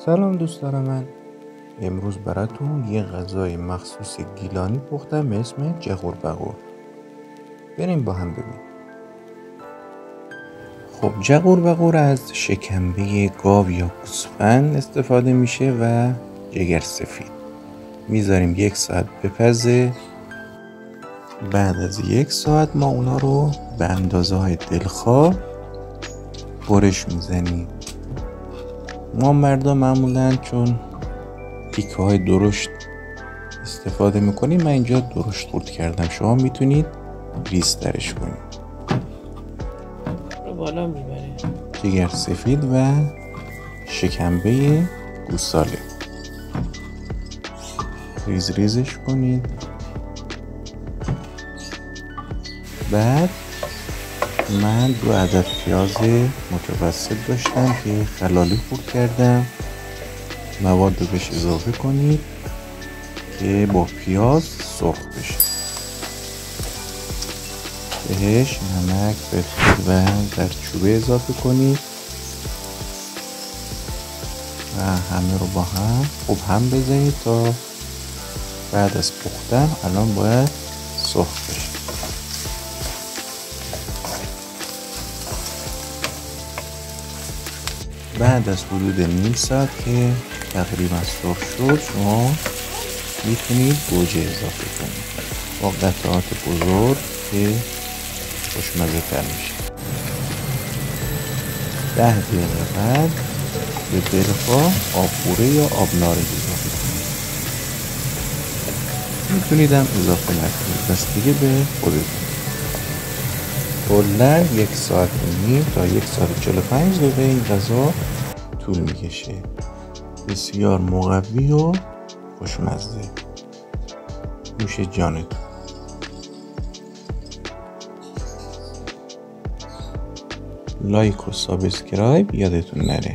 سلام دوستان من. امروز براتون یه غذای مخصوص گیلانی پختم به اسم جغور بغور. بریم با هم ببینیم. خب جغور بغور از شکمبه گاو یا گوسفند استفاده میشه و جگر سفید. میذاریم 1 ساعت بپزه. بعد از 1 ساعت ما اونا رو به اندازه های دلخواه برش میزنیم. ما مردا معمولا چون تیکه های درشت استفاده میکنیم، من اینجا درشت خورد کردم، شما میتونید ریزترش کنید. رو بالا میبره. جگر سفید و شکمبه گوساله ریز ریزش کنید. بعد من 2 عدد پیاز متوسط داشتم که خلالی خورد کردم. مواد رو بهش اضافه کنید که با پیاز سرخ بشه. بهش نمک، فلفل و زردچوبه اضافه کنید و همه رو با هم خوب هم بزنید تا بعد از پختن الان باید سرخ بشه. بعد از حدود نیم ساعت که تقریبا سرخ شد، شما میتونید گوجه اضافه کنید با قطعات بزرگ که خوشمزه تر میشه. 10 دقیقه بعد به دلخواه آبپوره یا آب نارنج اضافه کنید. میتونید هم اضافه نکنید، بستگی به خودتون. کلاً 1 ساعت و نیم تا 1 ساعت و 45 دقیقه این غذا طول میکشه. بسیار مقوی و خوشمزه. نوش جانتون. لایک و سابسکرایب یادتون نره.